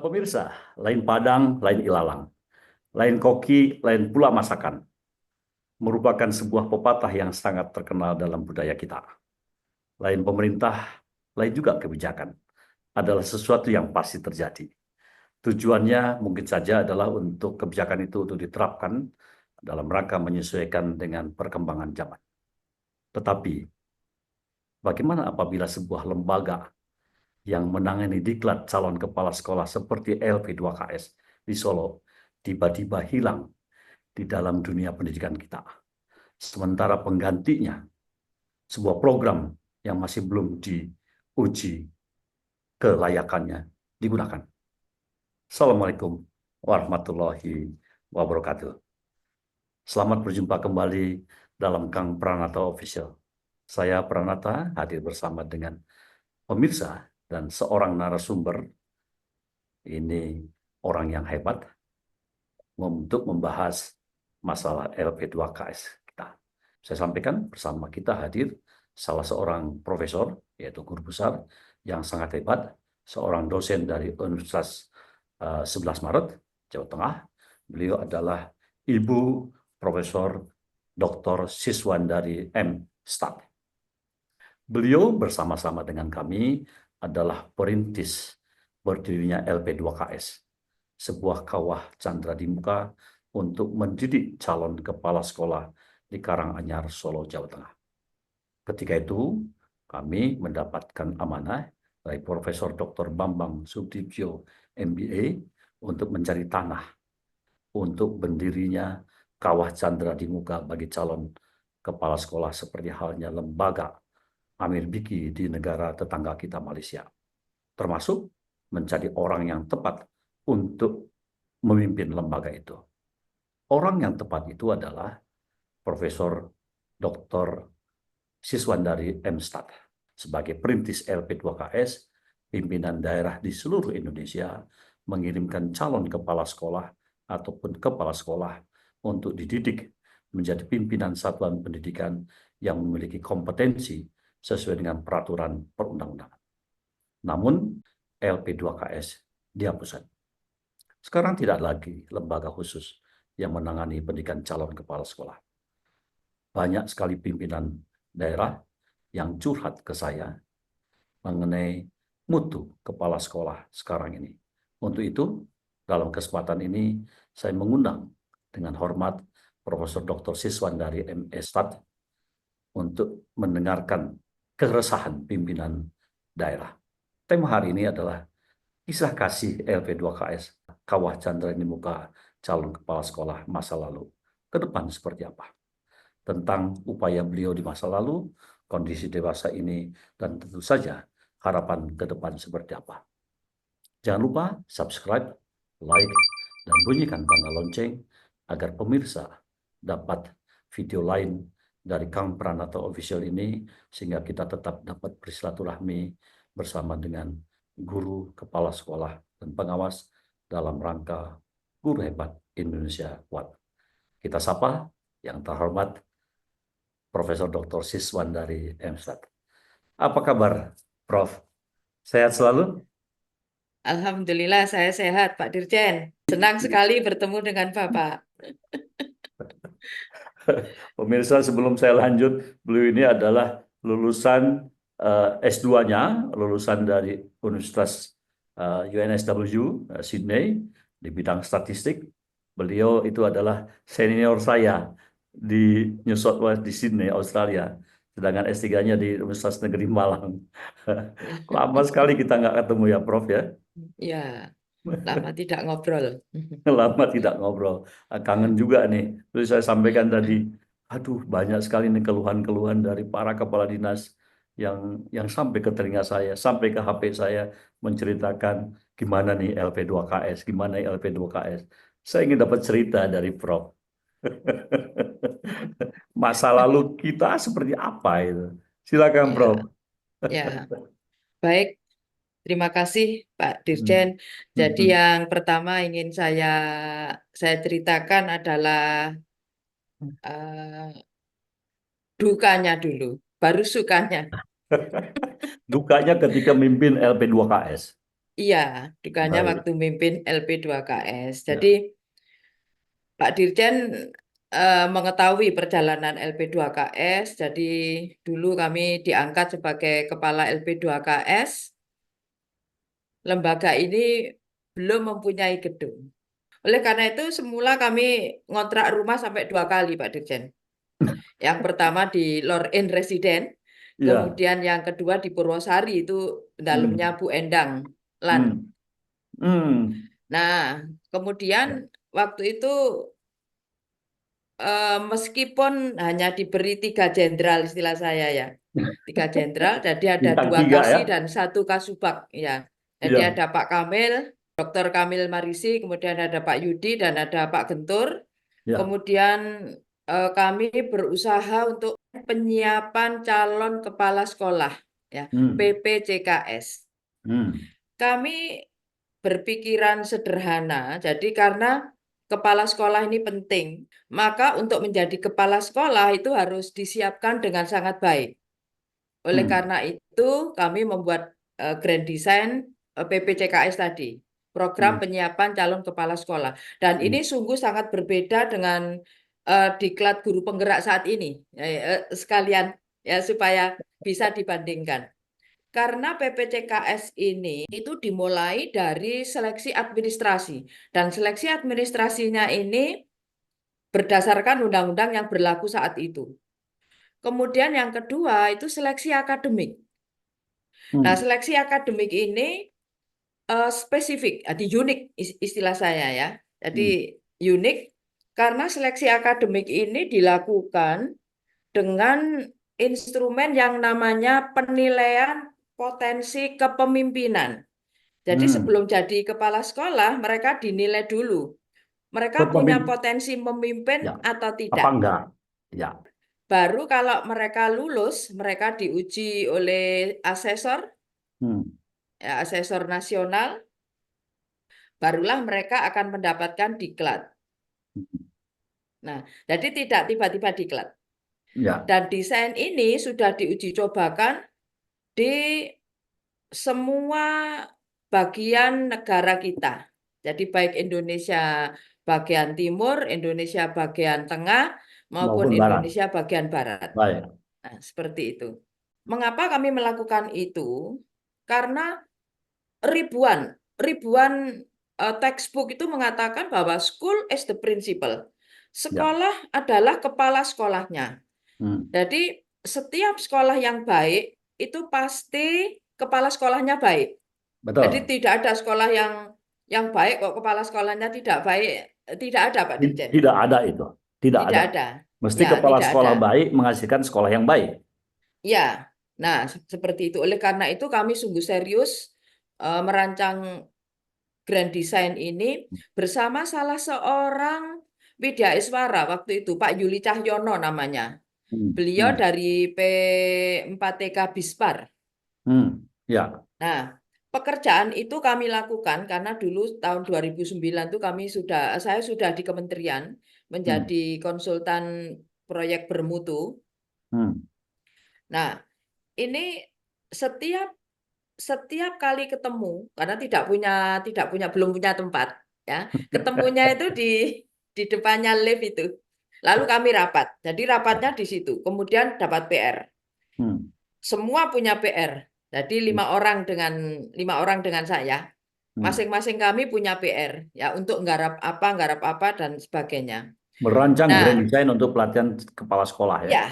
Pemirsa, lain Padang, lain ilalang, lain koki, lain pula masakan, merupakan sebuah pepatah yang sangat terkenal dalam budaya kita. Lain pemerintah, lain juga kebijakan, adalah sesuatu yang pasti terjadi. Tujuannya mungkin saja adalah untuk kebijakan itu untuk diterapkan dalam rangka menyesuaikan dengan perkembangan zaman. Tetapi, bagaimana apabila sebuah lembaga yang menangani diklat calon kepala sekolah seperti LP2KS di Solo tiba-tiba hilang di dalam dunia pendidikan kita. Sementara penggantinya, sebuah program yang masih belum diuji kelayakannya digunakan. Assalamualaikum warahmatullahi wabarakatuh. Selamat berjumpa kembali dalam Kang Pranata Official. Saya Pranata hadir bersama dengan pemirsa dan seorang narasumber. Ini orang yang hebat untuk membahas masalah LP2KS kita. Saya sampaikan bersama kita hadir salah seorang profesor, yaitu guru besar yang sangat hebat, seorang dosen dari Universitas 11 Maret, Jawa Tengah. Beliau adalah Ibu Profesor Dr. Siswandari M. Stat. Beliau bersama-sama dengan kami adalah perintis berdirinya LP2KS, sebuah kawah candra di muka untuk mendidik calon kepala sekolah di Karanganyar, Solo, Jawa Tengah. Ketika itu, kami mendapatkan amanah dari Profesor Dr. Bambang Sudibyo, MBA, untuk mencari tanah untuk berdirinya kawah candra di muka bagi calon kepala sekolah seperti halnya lembaga Amir Biki di negara tetangga kita Malaysia. Termasuk mencari orang yang tepat untuk memimpin lembaga itu. Orang yang tepat itu adalah Profesor Dr. Siswandari M. Stat. Sebagai perintis LP2KS, pimpinan daerah di seluruh Indonesia mengirimkan calon kepala sekolah ataupun kepala sekolah untuk dididik menjadi pimpinan satuan pendidikan yang memiliki kompetensi sesuai dengan peraturan perundang-undangan. Namun, LP2KS dihapuskan. Sekarang tidak lagi lembaga khusus yang menangani pendidikan calon kepala sekolah. Banyak sekali pimpinan daerah yang curhat ke saya mengenai mutu kepala sekolah sekarang ini. Untuk itu, dalam kesempatan ini, saya mengundang dengan hormat Profesor Dr. Siswandari M.S. Stat untuk mendengarkan keresahan pimpinan daerah. Tema hari ini adalah kisah kasih LP2KS, kawah candra di muka calon kepala sekolah masa lalu. Ke depan seperti apa? Tentang upaya beliau di masa lalu, kondisi dewasa ini, dan tentu saja harapan ke depan seperti apa. Jangan lupa subscribe, like, dan bunyikan tanda lonceng agar pemirsa dapat video lain dari Kang Pranata Official ini, sehingga kita tetap dapat bersilaturahmi bersama dengan guru, kepala sekolah, dan pengawas dalam rangka Guru Hebat Indonesia Kuat. Kita sapa yang terhormat Profesor Dr. Siswandari M. Stat. Apa kabar, Prof? Sehat selalu? Alhamdulillah saya sehat, Pak Dirjen. Senang sekali bertemu dengan Bapak. Pemirsa, sebelum saya lanjut, beliau ini adalah lulusan S2-nya, lulusan dari Universitas UNSW Sydney di bidang statistik. Beliau itu adalah senior saya di New South Wales di Sydney, Australia. Sedangkan S3-nya di Universitas Negeri Malang. Lama sekali kita nggak ketemu ya, Prof ya. Ya, lama tidak ngobrol. Lama tidak ngobrol. Kangen juga nih. Terus saya sampaikan tadi, aduh banyak sekali nih keluhan-keluhan dari para kepala dinas yang sampai ke telinga saya, sampai ke HP saya menceritakan gimana nih LP2KS, gimana LP2KS. Saya ingin dapat cerita dari Prof. Masa lalu kita seperti apa itu? Silakan Prof. Ya, ya. Baik, terima kasih Pak Dirjen. Jadi yang pertama ingin saya ceritakan adalah eh, dukanya dulu, baru sukanya. Dukanya ketika mimpin LP2KS. Iya, dukanya Baik. waktu mimpin LP2KS. Jadi Ya. Pak Dirjen mengetahui perjalanan LP2KS. Jadi dulu kami diangkat sebagai kepala LP2KS. Lembaga ini belum mempunyai gedung. Oleh karena itu semula kami ngontrak rumah sampai 2 kali, Pak Dirjen. Yang pertama di Lor In Residen, Ya. kemudian yang kedua di Purwosari, itu dalamnya Hmm. Bu Endang Lan. Hmm. Hmm. Nah, kemudian Ya. waktu itu meskipun hanya diberi 3 jenderal istilah saya ya, 3 jenderal, jadi ada Bintang 2 tiga ya. Kasih dan 1 Kasubag ya. Jadi Iya. ada Pak Kamil, Dr. Kamil Marisi, kemudian ada Pak Yudi dan ada Pak Gentur. Ya. Kemudian kami berusaha untuk penyiapan calon kepala sekolah ya, Hmm. PPCKS. Hmm. Kami berpikiran sederhana, jadi karena kepala sekolah ini penting, maka untuk menjadi kepala sekolah itu harus disiapkan dengan sangat baik. Oleh Hmm. karena itu, kami membuat grand design PPCKS tadi, program Hmm. penyiapan calon kepala sekolah. Dan Hmm. ini sungguh sangat berbeda dengan diklat guru penggerak saat ini, sekalian ya supaya bisa dibandingkan. Karena PPCKS ini itu dimulai dari seleksi administrasi. Dan seleksi administrasinya ini berdasarkan undang-undang yang berlaku saat itu. Kemudian yang kedua itu seleksi akademik. Nah, Hmm. seleksi akademik ini spesifik, jadi unik istilah saya ya. Jadi Hmm. unik karena seleksi akademik ini dilakukan dengan instrumen yang namanya penilaian potensi kepemimpinan. Jadi Hmm. sebelum jadi kepala sekolah, mereka dinilai dulu. Mereka punya Kepemimpinan. potensi memimpin Ya. atau Apa tidak. enggak? Ya. Baru kalau mereka lulus, mereka diuji oleh asesor, Hmm. ya, asesor nasional, barulah mereka akan mendapatkan diklat. Nah, jadi tidak tiba-tiba diklat. Ya. Dan desain ini sudah diuji cobakan di semua bagian negara kita. Jadi baik Indonesia bagian timur, Indonesia bagian tengah, maupun Maupun barat. Indonesia bagian barat. Baik. Nah, seperti itu. Mengapa kami melakukan itu? Karena ribuan, ribuan textbook itu mengatakan bahwa school is the principal. Ya. Sekolah adalah kepala sekolahnya. Hmm. Jadi setiap sekolah yang baik itu pasti kepala sekolahnya baik. Jadi Betul. tidak ada sekolah yang baik kok kepala sekolahnya tidak baik. Tidak ada, Pak Dirjen. Tidak ada itu. Tidak Tidak ada. ada. Mesti Ya, kepala tidak ada. sekolah baik menghasilkan sekolah yang baik. Ya, nah seperti itu. Oleh karena itu kami sungguh serius merancang grand design ini bersama salah seorang Widyaiswara waktu itu, Pak Yuli Cahyono namanya. Hmm. Beliau Hmm. dari P4TK Bispar. Hmm. Ya. Nah, pekerjaan itu kami lakukan karena dulu tahun 2009 itu saya sudah di kementerian Hmm. menjadi konsultan proyek bermutu. Hmm. Nah, ini setiap setiap kali ketemu karena belum punya tempat ya. Ketemunya itu di depannya lift itu. Lalu kami rapat. Jadi rapatnya di situ. Kemudian dapat PR. Hmm. Semua punya PR. Jadi lima orang dengan saya. Hmm. Masing-masing kami punya PR ya untuk nggarap apa dan sebagainya. Merancang grand Nah, design untuk pelatihan kepala sekolah ya. ya,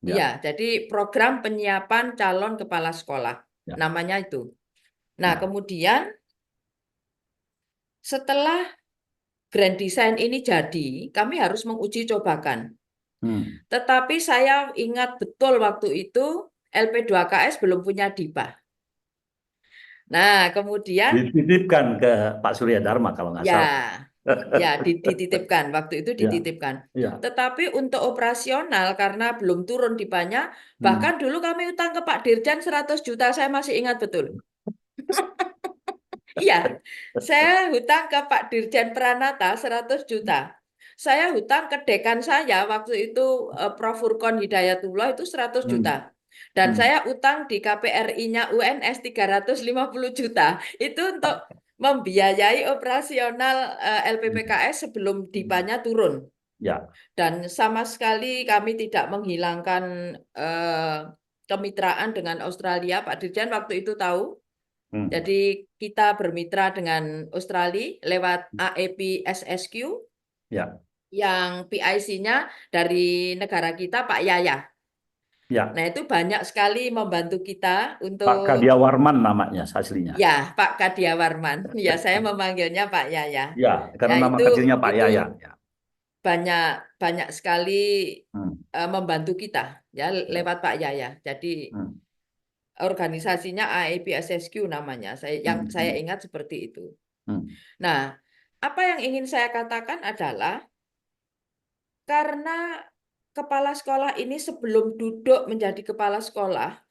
Ya. iya. Jadi program penyiapan calon kepala sekolah Ya. namanya itu. Nah, Hmm. kemudian setelah grand design ini jadi, kami harus menguji cobakan. Hmm. Tetapi saya ingat betul waktu itu LP2KS belum punya DIPA. Nah, kemudian Dititipkan ke Pak Surya Dharma kalau nggak ya, salah. ya dititipkan. Waktu itu Ya. dititipkan. Ya. Tetapi untuk operasional karena belum turun DIPA-nya, Hmm. bahkan dulu kami utang ke Pak Dirjan 100 juta, saya masih ingat betul. Iya, saya hutang ke Pak Dirjen Pranata 100 juta. Saya hutang ke dekan saya waktu itu Prof. Furkon Hidayatullah itu 100 juta. Hmm. Dan Hmm. saya utang di KPRI-nya UNS 350 juta. Itu untuk membiayai operasional LPPKS sebelum DIPA-nya turun. Ya. Dan sama sekali kami tidak menghilangkan kemitraan dengan Australia. Pak Dirjen waktu itu tahu. Hmm. Jadi kita bermitra dengan Australia lewat AEP SSQ Ya. yang PIC-nya dari negara kita Pak Yaya. Ya. Nah, itu banyak sekali membantu kita Pak untuk Kadia Warman namanya aslinya. ya Pak Kadia Warman. Ya, saya memanggilnya Pak Yaya. Ya, Ya, karena nama itu kecilnya Pak itu Yaya. Ya. banyak banyak sekali Hmm. membantu kita ya Ya. lewat Pak Yaya. Jadi Hmm. organisasinya AEPSSQ namanya. Yang Hmm. saya ingat seperti itu. Hmm. Nah, apa yang ingin saya katakan adalah karena kepala sekolah ini sebelum duduk menjadi kepala sekolah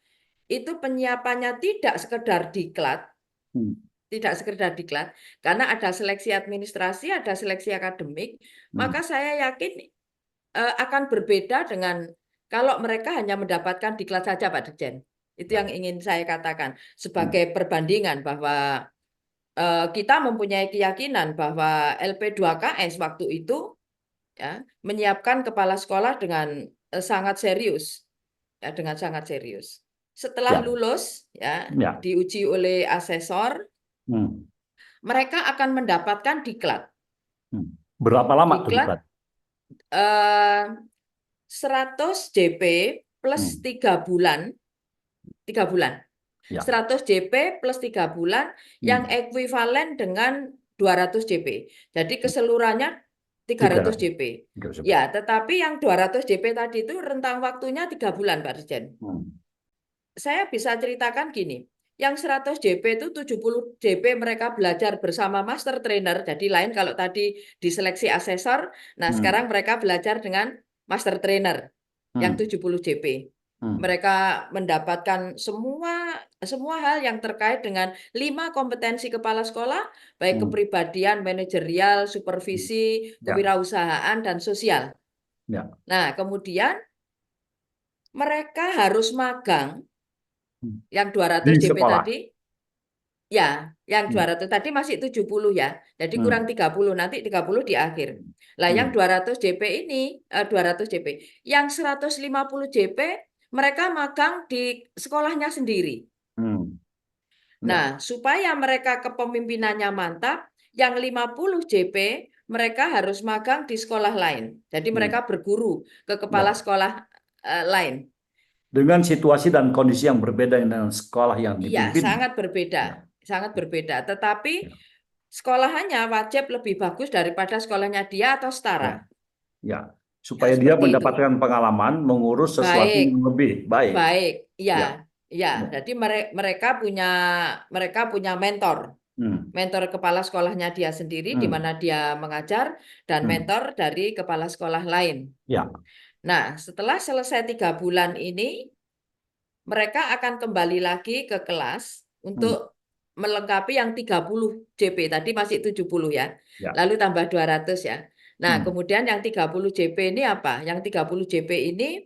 itu penyiapannya tidak sekedar diklat, Hmm. karena ada seleksi administrasi, ada seleksi akademik, maka Hmm. saya yakin akan berbeda dengan kalau mereka hanya mendapatkan diklat saja, Pak Dirjen. Itu Ya. yang ingin saya katakan Hmm. sebagai perbandingan bahwa kita mempunyai keyakinan bahwa LP2KS waktu itu ya menyiapkan kepala sekolah dengan sangat serius, ya dengan sangat serius. Setelah Ya. lulus ya Ya. diuji oleh asesor, Hmm. mereka akan mendapatkan diklat. Hmm. Berapa lama tuh Diklat diklat? 100 JP plus Hmm. 3 bulan, 3 bulan. Ya. 100 JP plus 3 bulan yang Hmm. ekuivalen dengan 200 JP. Jadi keseluruhannya 300 300. JP. 300. Ya, tetapi yang 200 JP tadi itu rentang waktunya 3 bulan, Pak Dirjen. Hmm. Saya bisa ceritakan gini, yang 100 JP itu 70 JP mereka belajar bersama master trainer, jadi lain kalau tadi diseleksi asesor, nah Hmm. sekarang mereka belajar dengan master trainer yang Hmm. 70 JP. Hmm. Mereka mendapatkan semua hal yang terkait dengan 5 kompetensi kepala sekolah, baik Hmm. kepribadian, manajerial, supervisi, Ya. kewirausahaan, dan sosial. Ya. Nah, kemudian mereka harus magang Hmm. yang Di 200 JP sekolah. tadi, ya, yang Hmm. 200 tadi masih 70 ya. Jadi kurang Hmm. 30, nanti 30 di akhir. Lah yang Hmm. 200 JP ini, 200 JP, yang 150 JP mereka magang di sekolahnya sendiri. Hmm. Ya. Nah, supaya mereka kepemimpinannya mantap, yang 50 JP mereka harus magang di sekolah lain. Jadi Hmm. mereka berguru ke kepala Ya. sekolah lain. Dengan situasi dan kondisi yang berbeda dengan sekolah yang Iya, dipimpin. sangat berbeda. Ya. Sangat berbeda. Tetapi Ya. sekolahannya wajib lebih bagus daripada sekolahnya dia atau Ya. setara. Ya. Ya, Supaya dia seperti itu. mendapatkan pengalaman mengurus sesuatu Baik, yang lebih baik. baik. Ya, Ya. ya. Ya. Jadi mereka punya mentor. Hmm. Mentor kepala sekolahnya dia sendiri di Hmm. mana dia mengajar dan Hmm. mentor dari kepala sekolah lain. Ya. Nah, setelah selesai 3 bulan ini, mereka akan kembali lagi ke kelas Hmm. untuk melengkapi yang 30 JP. Tadi masih 70 ya. Ya. Lalu tambah 200 ya. Nah, Hmm. kemudian yang 30 JP ini apa? Yang 30 JP ini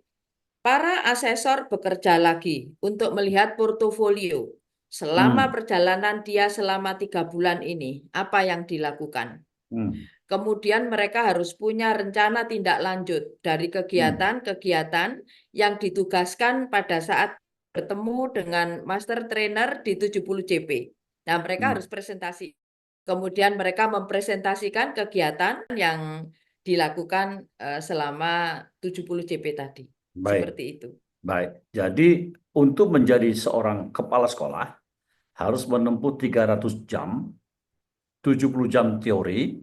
para asesor bekerja lagi untuk melihat portofolio. Selama Hmm. perjalanan dia selama 3 bulan ini, apa yang dilakukan? Hmm. Kemudian mereka harus punya rencana tindak lanjut dari Hmm. kegiatan-kegiatan yang ditugaskan pada saat bertemu dengan master trainer di 70 JP. Nah, mereka Hmm. harus presentasi. Kemudian mereka mempresentasikan kegiatan yang dilakukan selama 70 JP tadi. Baik. Seperti itu. Baik. Jadi untuk menjadi seorang kepala sekolah harus menempuh 300 jam, 70 jam teori,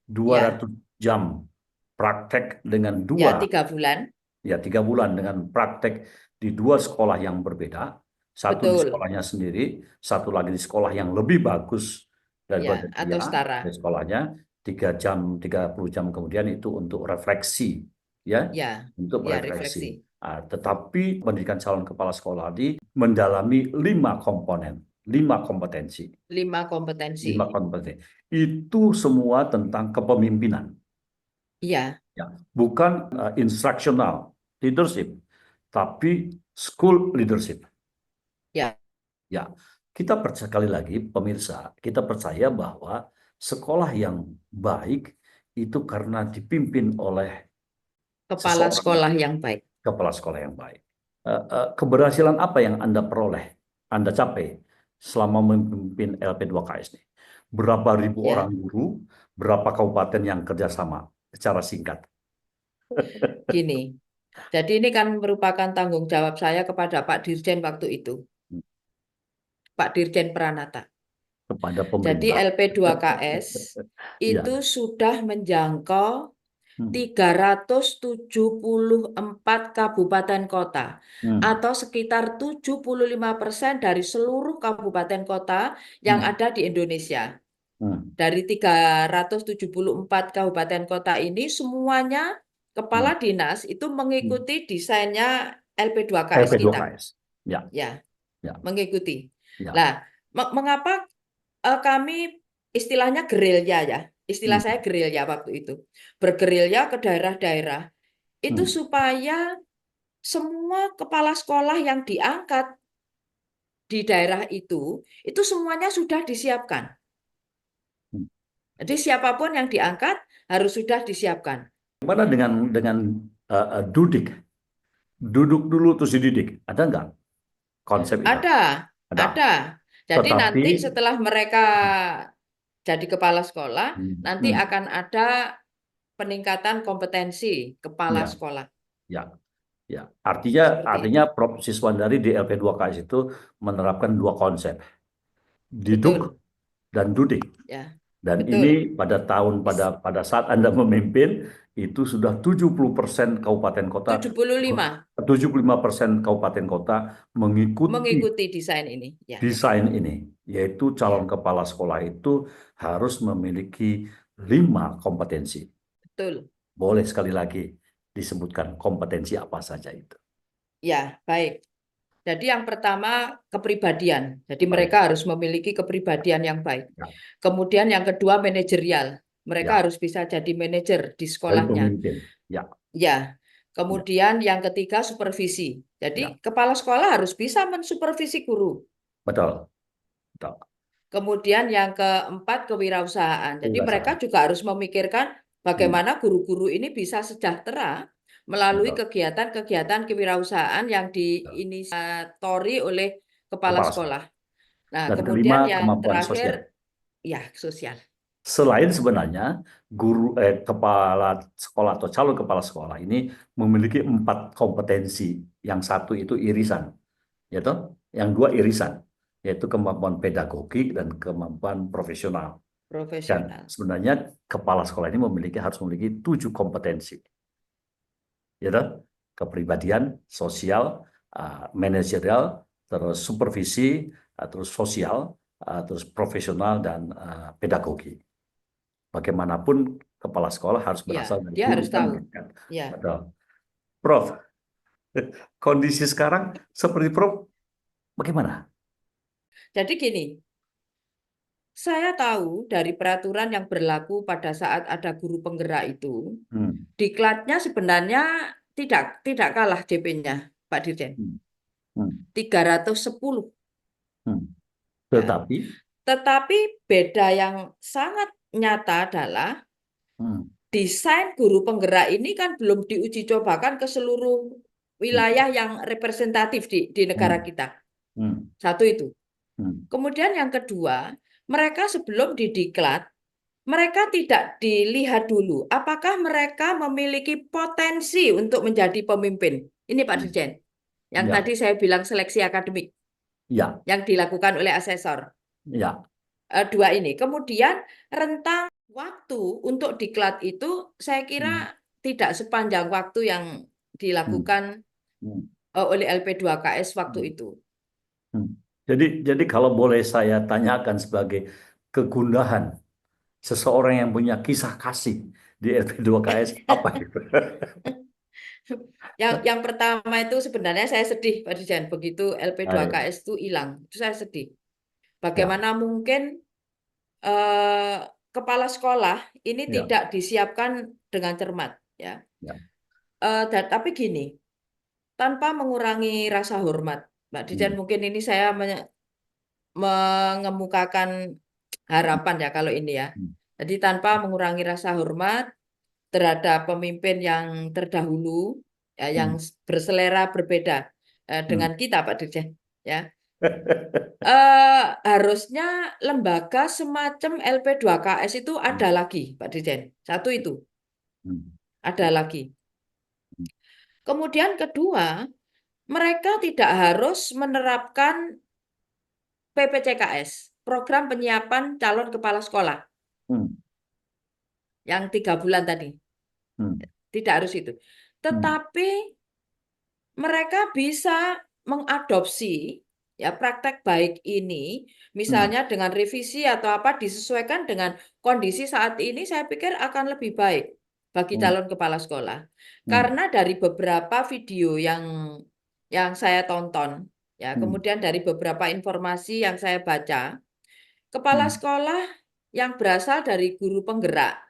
Ya, 200 jam praktek dengan ya dua, 3 bulan. ya 3 bulan dengan praktek di dua sekolah yang berbeda. Satu di Betul. sekolahnya sendiri, satu lagi di sekolah yang lebih bagus daripada Ya, atau dia, di setara. sekolahnya. 3 jam, 30 jam kemudian itu untuk refleksi, ya, Ya, untuk ya refleksi. refleksi. Tetapi pendidikan calon kepala sekolah di mendalami 5 komponen, 5 kompetensi, 5 kompetensi. 5 kompetensi. Itu semua tentang kepemimpinan. Iya, Ya, bukan instructional leadership, tapi school leadership. Ya, Ya, kita percaya sekali lagi pemirsa, kita percaya bahwa sekolah yang baik itu karena dipimpin oleh kepala seseorang sekolah yang baik. kepala sekolah yang baik. Keberhasilan apa yang Anda peroleh, Anda capai selama memimpin LP2KS ini? Berapa ribu Ya, orang guru, berapa kabupaten yang kerjasama secara singkat? gini. Jadi ini kan merupakan tanggung jawab saya kepada Pak Dirjen waktu itu, Pak Dirjen Pranata. Kepada Jadi pemerintah. LP2KS Ya. itu sudah menjangkau Hmm. 374 kabupaten kota Hmm. atau sekitar 75% dari seluruh kabupaten kota yang Hmm. ada di Indonesia. Hmm. Dari 374 kabupaten kota ini semuanya Hmm. kepala dinas itu Hmm. mengikuti desainnya LP2KS kita. LP2KS. Ya, Ya, ya, mengikuti. ya. Nah, mengapa kami istilahnya gerilya ya? Istilah Hmm. saya gerilya waktu itu. Bergerilya ke daerah-daerah. Itu Hmm. supaya semua kepala sekolah yang diangkat di daerah itu semuanya sudah disiapkan. Hmm. Jadi siapapun yang diangkat harus sudah disiapkan. Gimana dengan Dudik? Duduk dulu terus dididik. Ada nggak konsep itu? Ada, Ada. ada. Jadi Tetapi nanti setelah mereka jadi kepala sekolah, hmm, nanti hmm, akan ada peningkatan kompetensi kepala ya, sekolah. ya, ya. Artinya Seperti itu. artinya Prof. Siswandari di LP2KS itu menerapkan dua konsep, diduk Betul, dan dudik. ya. Dan Betul. ini pada tahun Is- pada saat Anda memimpin itu sudah 70% kabupaten kota, 75 75% kabupaten kota mengikuti mengikuti desain ini, ya. desain ini, yaitu calon Ya, kepala sekolah itu harus memiliki 5 kompetensi. betul. Boleh sekali lagi disebutkan kompetensi apa saja itu. Ya, baik. Jadi yang pertama kepribadian. Jadi Baik, mereka harus memiliki kepribadian yang baik. ya, Kemudian yang kedua manajerial. Mereka ya, harus bisa jadi manajer di dari sekolahnya. pemimpin, ya, Ya. ya, Kemudian yang ketiga supervisi. ya, Jadi kepala sekolah harus bisa mensupervisi guru. betul, betul. Kemudian yang keempat kewirausahaan. Jadi mereka Kewirausahaan. juga harus memikirkan Hmm, bagaimana guru-guru ini bisa sejahtera melalui betul, kegiatan-kegiatan kewirausahaan yang betul. diinisiatori oleh kepala Kepala sekolah. sekolah. Nah, Dan kelima, kemudian yang kemampuan terakhir, sosial. ya sosial. Selain sebenarnya kepala sekolah atau calon kepala sekolah ini memiliki 4 kompetensi. Yang satu itu irisan, yaitu yang dua irisan, yaitu kemampuan pedagogik dan kemampuan profesional. Dan Profesional. sebenarnya kepala sekolah ini harus memiliki 7 kompetensi, yaitu kepribadian, sosial, manajerial, terus supervisi, terus sosial, terus profesional dan pedagogi. Bagaimanapun kepala sekolah harus Ya, berasal dari dia guru harus kan? tahu. Kan? Ya. Betul. Prof, kondisi sekarang seperti Prof, bagaimana? Jadi gini, saya tahu dari peraturan yang berlaku pada saat ada guru penggerak itu, Hmm, diklatnya sebenarnya tidak kalah JP-nya, Pak Dirjen. hmm, hmm, 310. hmm. Ya. Tetapi, Tetapi beda yang sangat nyata adalah hmm, desain guru penggerak ini kan belum diuji cobakan ke seluruh hmm, wilayah yang representatif di negara hmm, kita. hmm, Satu itu. hmm, Kemudian yang kedua, mereka sebelum didiklat, mereka tidak dilihat dulu apakah mereka memiliki potensi untuk menjadi pemimpin. Ini Pak hmm. Dirjen, yang Ya, tadi saya bilang seleksi akademik ya, yang dilakukan oleh asesor. ya, Dua ini. Kemudian rentang waktu untuk diklat itu saya kira hmm, tidak sepanjang waktu yang hmm, dilakukan hmm, oleh LP2KS waktu hmm, itu. hmm. Jadi kalau boleh saya tanyakan sebagai kegundahan seseorang yang punya kisah kasih di LP2KS apa itu? Yang pertama itu sebenarnya saya sedih, Pak Dijan, begitu Ayo. LP2KS itu hilang. Itu saya sedih. Ya, Bagaimana mungkin eh, kepala sekolah ini ya, tidak disiapkan dengan cermat, ya. ya. Tapi gini, tanpa mengurangi rasa hormat. Mbak Dirjen, Hmm. mungkin ini saya mengemukakan harapan ya kalau ini ya. Hmm. Jadi tanpa mengurangi rasa hormat terhadap pemimpin yang terdahulu, ya, yang Hmm. berselera berbeda Hmm. dengan kita, Pak Dirjen. Ya, harusnya lembaga semacam LP2KS itu ada lagi, Pak Dirjen. Satu itu Hmm. ada lagi. Kemudian kedua, mereka tidak harus menerapkan PPCKS, program penyiapan calon kepala sekolah, Hmm. yang 3 bulan tadi. Hmm. Tidak harus itu. Hmm. Tetapi mereka bisa mengadopsi ya praktek baik ini, Hmm. misalnya dengan revisi atau apa disesuaikan dengan kondisi saat ini, saya pikir akan lebih baik bagi Hmm. calon kepala sekolah. Hmm. Karena dari beberapa video yang saya tonton, ya, Hmm. kemudian dari beberapa informasi yang saya baca, kepala Hmm. sekolah yang berasal dari guru penggerak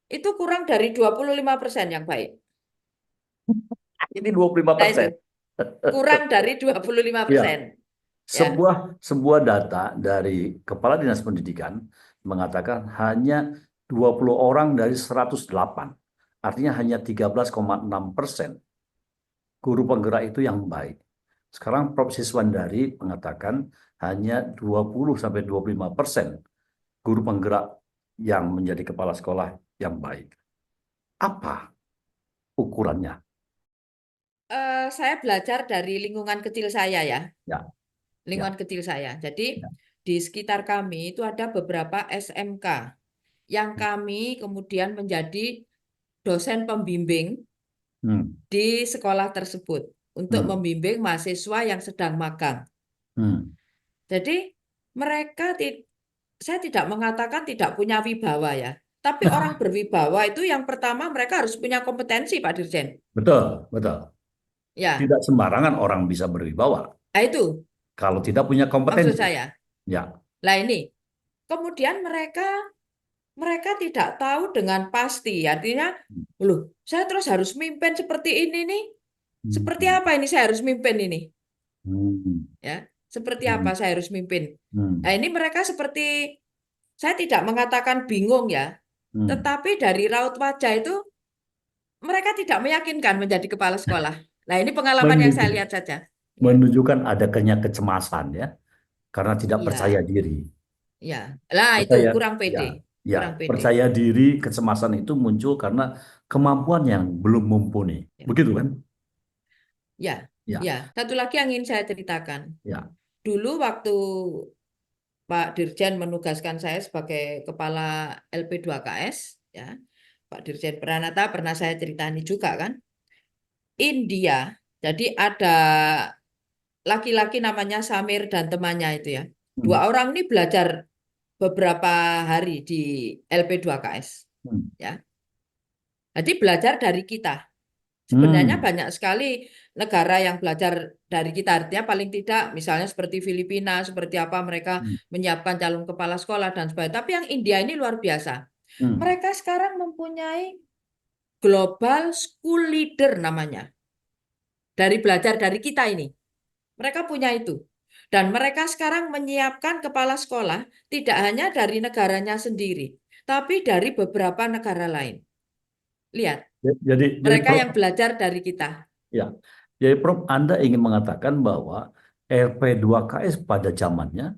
itu kurang dari 25% yang baik. Ini 25%. Nah itu, kurang dari Ya, 25%. Ya, sebuah data dari Kepala Dinas Pendidikan mengatakan hanya 20 orang dari 108. Artinya hanya 13,6% guru penggerak itu yang baik. Sekarang Prof. Siswandari mengatakan hanya 20-25% guru penggerak yang menjadi kepala sekolah yang baik. Apa ukurannya? saya belajar dari lingkungan kecil saya ya, Ya, ya, lingkungan kecil saya. Jadi ya. di sekitar kami itu ada beberapa SMK yang kami kemudian menjadi dosen pembimbing Hmm, di sekolah tersebut untuk hmm, membimbing mahasiswa yang sedang magang. hmm. Jadi mereka saya tidak mengatakan tidak punya wibawa ya, tapi orang berwibawa itu yang pertama mereka harus punya kompetensi, Pak Dirjen. Betul, betul. Ya, Tidak sembarangan orang bisa berwibawa nah itu kalau tidak punya maksud kompetensi. saya. Ya. Lah ini, kemudian mereka mereka tidak tahu dengan pasti, artinya, loh, saya terus harus mimpin seperti ini nih. Seperti Hmm, apa ini saya harus mimpin ini? hmm, Ya, seperti apa hmm, saya harus mimpin? Nah, hmm, ini mereka seperti saya tidak mengatakan bingung ya, hmm. tetapi dari raut wajah itu mereka tidak meyakinkan menjadi kepala sekolah. Nah, ini pengalaman yang saya Menunjuk- lihat saja. Ya, Menunjukkan adanya kecemasan ya, karena tidak percaya iya, diri. iya. Lah itu Percaya, kurang ya, pede, ya, kurang pede. percaya diri, kecemasan itu muncul karena kemampuan yang belum mumpuni. Ya, Begitu kan? ya, Ya, ya. Satu lagi yang ingin saya ceritakan. ya. Dulu waktu Pak Dirjen menugaskan saya sebagai kepala LP2KS, ya, Pak Dirjen Pranata pernah saya ceritani juga kan, India. Jadi ada laki-laki namanya Samir dan temannya itu ya. Dua Hmm, orang ini belajar beberapa hari di LP2KS, hmm, ya. Jadi belajar dari kita. Sebenarnya hmm, banyak sekali negara yang belajar dari kita, artinya paling tidak misalnya seperti Filipina, seperti apa mereka hmm, menyiapkan calon kepala sekolah dan sebagainya. Tapi yang India ini luar biasa. hmm. Mereka sekarang mempunyai Global School Leader namanya. Dari belajar dari kita ini. Mereka punya itu. Dan mereka sekarang menyiapkan kepala sekolah tidak hanya dari negaranya sendiri, tapi dari beberapa negara lain. Lihat, Jadi mereka Prof, yang belajar dari kita. ya, jadi Prof, Anda ingin mengatakan bahwa RP2KS pada zamannya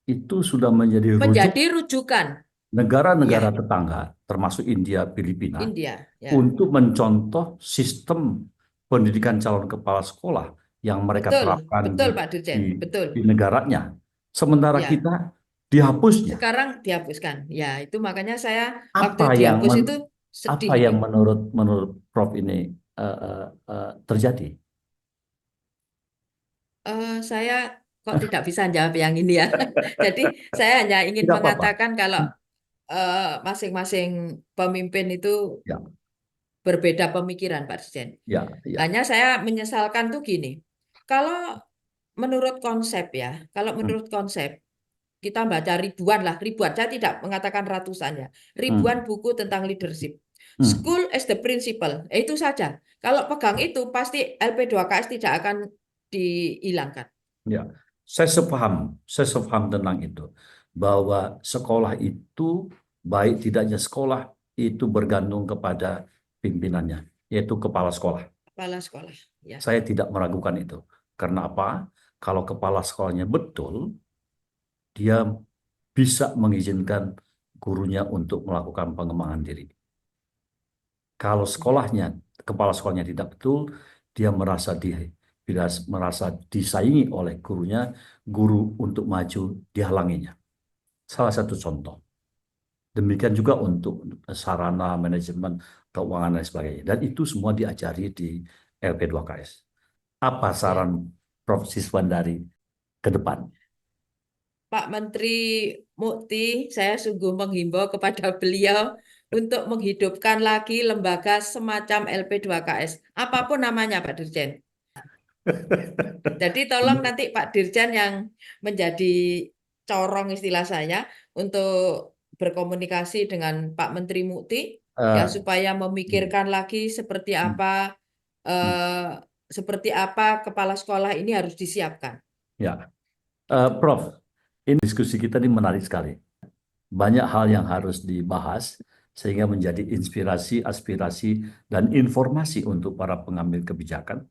itu sudah menjadi rujuk Menjadi rujukan. negara-negara Ya, tetangga, termasuk India, Filipina, India. Ya, untuk mencontoh sistem pendidikan calon kepala sekolah yang mereka betul. terapkan Betul, Pak Dirjen. Betul. di negaranya. Sementara Ya, kita dihapusnya. sekarang dihapuskan. Ya, itu makanya saya waktu Apa yang dihapus itu sedih apa itu. yang menurut menurut Prof ini terjadi? Saya kok tidak bisa jawab yang ini ya. Jadi saya hanya ingin Tidak apa-apa. mengatakan kalau masing-masing pemimpin itu Ya, berbeda pemikiran, Pak Dirjen. ya, ya. Hanya saya menyesalkan tuh gini, kalau menurut konsep ya, kalau Hmm, menurut konsep kita baca ribuan lah, ribuan. Saya tidak mengatakan ratusan ya, ribuan hmm, buku tentang leadership. Hmm. School as the principal. Itu saja. Kalau pegang itu pasti LP2KS tidak akan dihilangkan. Ya, saya sepaham tentang itu, bahwa sekolah itu baik tidaknya sekolah itu bergantung kepada pimpinannya, yaitu kepala sekolah. Kepala sekolah. Ya. Saya tidak meragukan itu. Karena apa? Kalau kepala sekolahnya betul, dia bisa mengizinkan gurunya untuk melakukan pengembangan diri. Kalau sekolahnya, kepala sekolahnya tidak betul, dia merasa disaingi oleh gurunya, guru untuk maju dihalanginya. Salah satu contoh. Demikian juga untuk sarana manajemen keuangan dan sebagainya. Dan itu semua diajari di LP2KS. Apa Ya. saran Prof. Siswandari ke depan? Pak Menteri Mukti, saya sungguh menghimbau kepada beliau untuk menghidupkan lagi lembaga semacam LP2KS. Apapun namanya, Pak Dirjen. Jadi tolong nanti Pak Dirjen yang menjadi corong istilah saya untuk berkomunikasi dengan Pak Menteri Mukti ya Eh, supaya memikirkan lagi hmm, hmm, eh, seperti apa kepala sekolah ini harus disiapkan. ya, Prof. Ini diskusi kita ini menarik sekali. Banyak hal yang harus dibahas sehingga menjadi inspirasi, aspirasi, dan informasi untuk para pengambil kebijakan,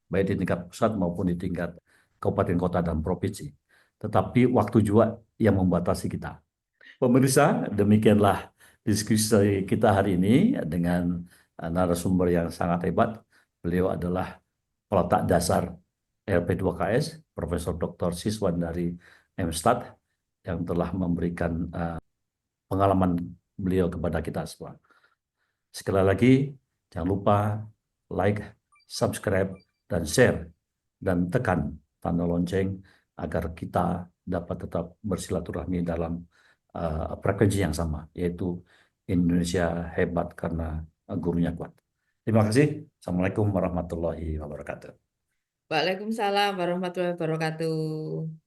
baik di tingkat pusat maupun di tingkat kabupaten, kota, dan provinsi. Tetapi waktu juga yang membatasi kita. Pemirsa, demikianlah diskusi kita hari ini dengan narasumber yang sangat hebat. Beliau adalah peletak dasar LP2KS, Profesor Dr. Siswan dari MSTAD, yang telah memberikan pengalaman beliau kepada kita semua. Sekali lagi, jangan lupa like, subscribe, dan share, dan tekan tanda lonceng agar kita dapat tetap bersilaturahmi dalam frekuensi yang sama, yaitu Indonesia hebat karena gurunya kuat. Terima kasih. Assalamualaikum warahmatullahi wabarakatuh. Waalaikumsalam warahmatullahi wabarakatuh.